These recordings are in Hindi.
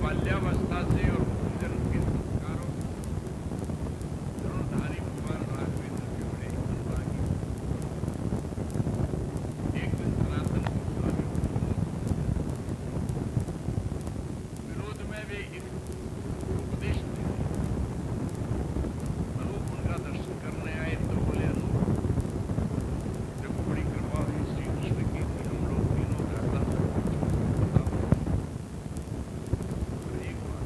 बाल्यावस्था से और पूजन के संस्कारों धनुर्धारी भगवान राघवेंद्र के बड़े अनुरागी। एक दिन सनातन गोस्वामी विरोध में वे एक उपदेश देते, अनूप उनका दर्शन करने आए तो बोले, अनूप देखो बड़ी कृपा हुई श्री कृष्ण की कि हम लोग तीनों रास्ता बताओ। एक बात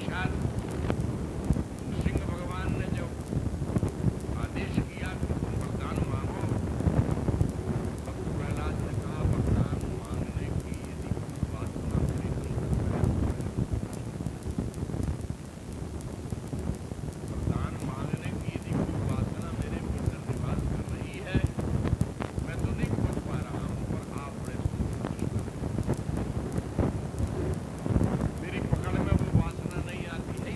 साक्षात सिंह भगवान ने जब आदेश किया कि तुम वरदान मांगो, तब प्रहलाद ने कहा वरदान मांगने की यदि वासना मेरे वरदान मांगने की यदि कोई वासना मेरे भीतर निवास कर रही है, मैं तो नहीं खोज पा रहा हूं, पर आप बड़े सुदृष्ट हैं। मेरी पकड़ में वो वासना नहीं आती है,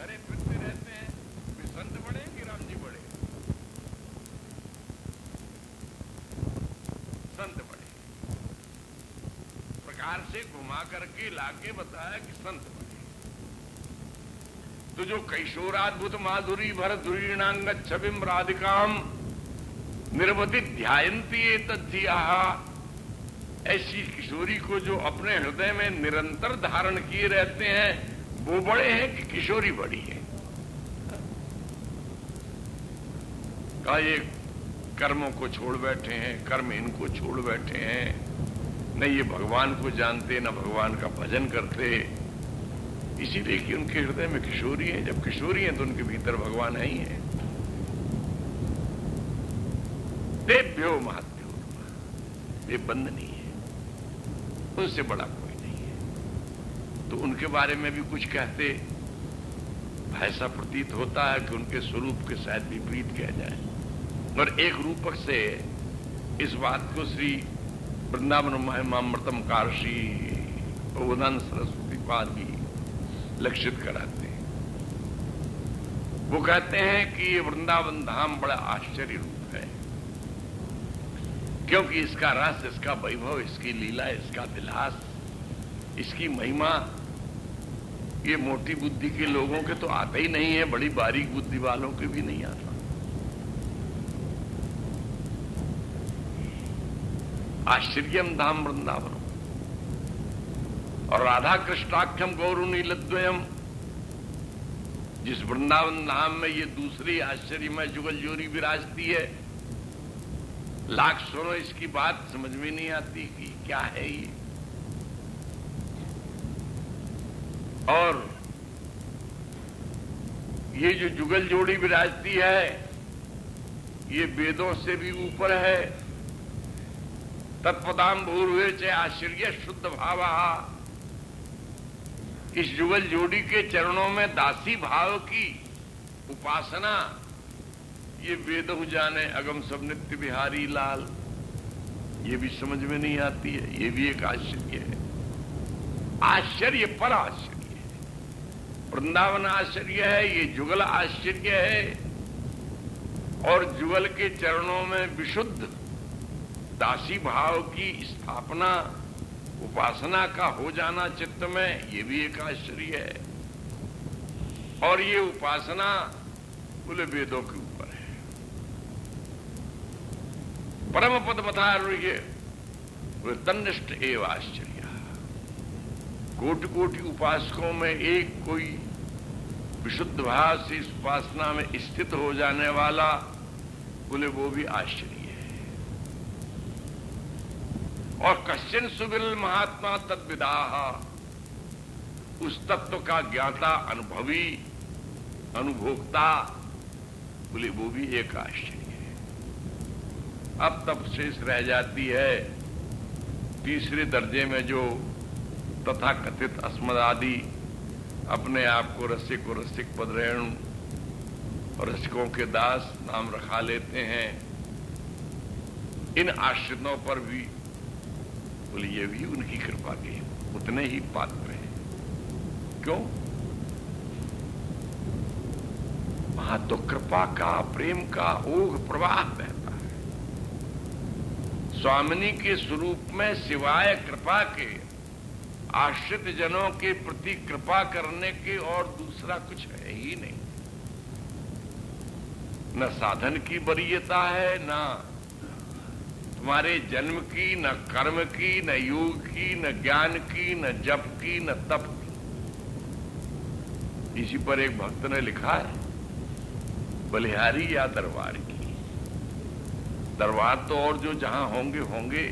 करे फिरते रहते हैं, वे संत बड़े कि राम जी बड़े? संत बड़े। प्रकार से घुमा करके लाके बताया कि संत बड़े। तो जो कैशोराद्भुत माधुरी भर धुरीणांग छविम राधिकाम निर्वधि ध्यायंती तद्धिया, ऐसी किशोरी को जो अपने हृदय में निरंतर धारण किए रहते हैं, वो बड़े हैं कि किशोरी बड़ी है? कहा ये कर्मों को छोड़ बैठे हैं, कर्म इनको छोड़ बैठे हैं, न ये भगवान को जानते न भगवान का भजन करते, इसीलिए कि उनके हृदय में किशोरी है। जब किशोरी है तो उनके भीतर भगवान है ही है। देभ्यो महात्म्यो, ये बंद नहीं है, उनसे बड़ा कोई नहीं है। तो उनके बारे में भी कुछ कहते, ऐसा प्रतीत होता है कि उनके स्वरूप के शायद विपरीत कह जाए। और एक रूपक से इस बात को श्री वृंदावन महिमामृतम कारशी प्रबोधानंद सरस्वती पाद भी लक्षित कराते हैं। वो कहते हैं कि ये वृंदावन धाम बड़ा आश्चर्य रूप है, क्योंकि इसका रस, इसका वैभव, इसकी लीला, इसका विलास, इसकी महिमा ये मोटी बुद्धि के लोगों के तो आता ही नहीं है, बड़ी बारीक बुद्धि वालों के भी नहीं आता। आश्चर्यम धाम वृंदावन और राधा कृष्णाख्यम गौरु नीलद्वयम, जिस वृंदावन धाम में ये दूसरी आश्चर्य में जुगल जोरी विराजती है, लाख सुनो इसकी बात समझ में नहीं आती कि क्या है ये। और ये जो जुगल जोड़ी विराजती है, ये वेदों से भी ऊपर है। तत्पदाम भूर्वे च आश्चर्य शुद्ध भावा, इस जुगल जोड़ी के चरणों में दासी भाव की उपासना, ये वेद जाने अगम सब नित्य बिहारी लाल, ये भी समझ में नहीं आती है। ये भी एक आश्चर्य है, आश्चर्य पर आश्चर्य है। वृंदावन आश्चर्य है, ये जुगल आश्चर्य है। और जुगल के चरणों में विशुद्ध दासी भाव की स्थापना, उपासना का हो जाना चित्त में, ये भी एक आश्चर्य है। और ये उपासना बोले वेदों के ऊपर है। परम पद बता रही है, तन्निष्ठ एवं आश्चर्य। कोटि कोटि उपासकों में एक कोई विशुद्ध भाव से इस उपासना में स्थित हो जाने वाला, बोले वो भी आश्चर्य। और कश्चिन सुबिल महात्मा तद्विदाह, उस तत्व का ज्ञाता, अनुभवी, अनुभोक्ता, बोले वो भी एक आश्चर्य है। अब तब शेष रह जाती है तीसरे दर्जे में जो तथाकथित अस्मदादि अपने आप को रसिक और रसिक पदरेणु और रसिकों के दास नाम रखा लेते हैं, इन आश्रितों पर भी बोले ये भी उनकी कृपा के उतने ही पात्र हैं। क्यों? वहां तो कृपा का, प्रेम का ओघ प्रवाह बहता है। स्वामिनी के स्वरूप में सिवाय कृपा के, आश्रित जनों के प्रति कृपा करने के और दूसरा कुछ है ही नहीं। न साधन की वरीयता है, न तुम्हारे जन्म की, न कर्म की, न योग की, न ज्ञान की, न जप की, न तप की। इसी पर एक भक्त ने लिखा है, बलिहारी या दरबार की। दरबार तो और जो जहां होंगे होंगे,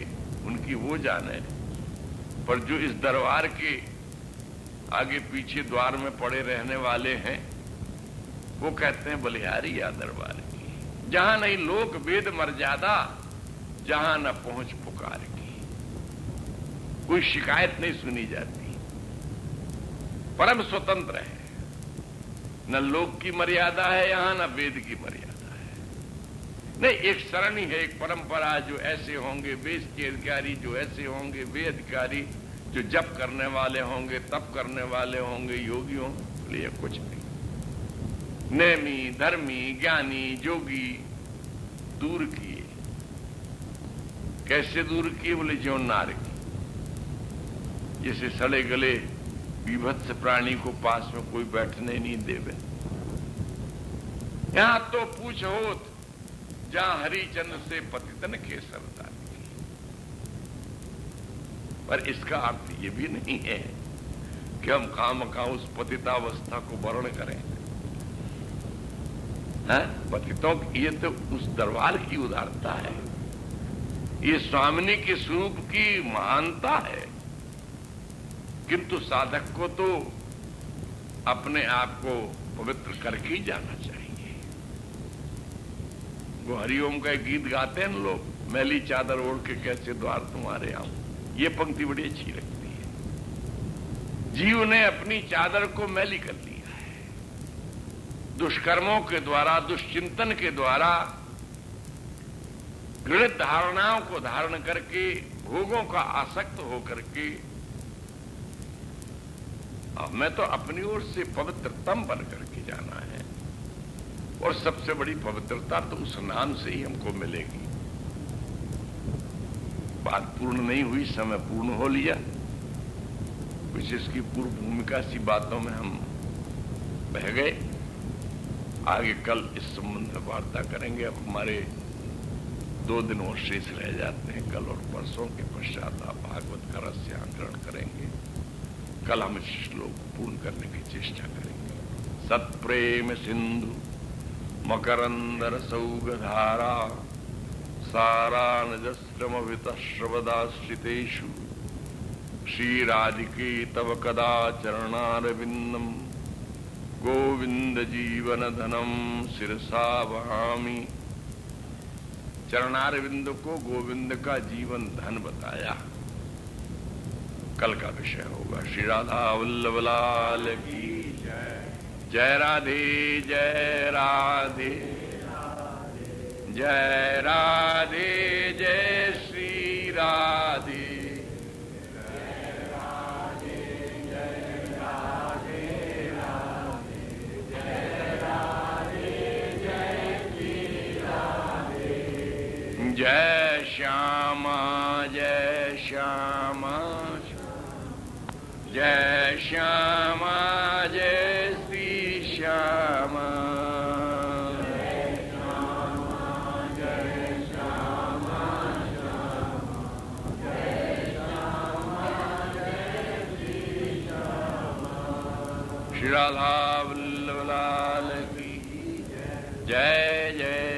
उनकी वो जाने, पर जो इस दरबार के आगे पीछे द्वार में पड़े रहने वाले हैं, वो कहते हैं बलिहारी या दरबार की। जहां नहीं लोक वेद मर्यादा, जहां न पहुंच पुकार की, कोई शिकायत नहीं सुनी जाती। परम स्वतंत्र है, न लोक की मर्यादा है यहां, न वेद की मर्यादा है। नहीं, एक सरणी है, एक परंपरा, जो ऐसे होंगे वेद के अधिकारी, जो ऐसे होंगे वे अधिकारी, जो जप करने वाले होंगे, तप करने वाले होंगे, योगी होंगे, बोले कुछ नहीं। नेमी, धर्मी, ज्ञानी, जोगी दूर किए। कैसे दूर किए? बोले ज्यों नार की, जैसे सड़े गले बीभत्स प्राणी को पास में कोई बैठने नहीं देवे। यहां तो पूछ होत जहां हरिचंद्र से पतितन के सरदार की। पर इसका अर्थ ये भी नहीं है कि हम खामखा उस पतितावस्था को वर्ण करें। पतितों की ये तो उस दरबार की उदारता है, ये स्वामिनी के स्वरूप की महानता है। किंतु साधक को तो अपने आप को पवित्र करके ही जाना चाहिए। वो हरिओम का एक गीत गाते हैं लोग, मैली चादर ओढ़ के कैसे द्वार तुम्हारे आऊं। ये पंक्ति बड़ी अच्छी लगती है। जीव ने अपनी चादर को मैली कर लिया है, दुष्कर्मों के द्वारा, दुष्चिंतन के द्वारा, घृणित धारणाओं को धारण करके, भोगों का आसक्त होकर के। मैं तो अपनी ओर से पवित्रतम बन करके जाना है, और सबसे बड़ी पवित्रता तो उस नाम से ही हमको मिलेगी। बात पूर्ण नहीं हुई, समय पूर्ण हो लिया। कुछ इसकी पूर्व भूमिका सी बातों में हम बह गए। आगे कल इस संबंध में वार्ता करेंगे। अब हमारे 2 दिन और शेष रह जाते हैं। कल और परसों के पश्चात आप भागवत का रस ग्रहण करेंगे। कल हम इस श्लोक पूर्ण करने की चेष्टा करेंगे। सत्प्रेम सिंधु मकरंदर सौगधारा सारानजस्रमवितश्रवदाश्रितेषु श्रीराधिके तव कदा चरणारविंदम गोविंद जीवन धनम शिरसा वहामि। चरणारविंद को गोविंद का जीवन धन बताया। कल का विषय होगा श्री राधा वल्लभ लाल की जय। जय राधे, जय राधे, जय राधे, जय श्री राधे। जय राधे, जय राधे, राधे, जय राधे, जय श्री राधे। जय श्यामा, जय श्यामा, जय श्यामा, जय श्री श्यामा। जय श्यामा, जय श्यामा, जय श्यामा, जय श्री श्यामा। श्री राधा वल्लभ लाल की जय। जय जय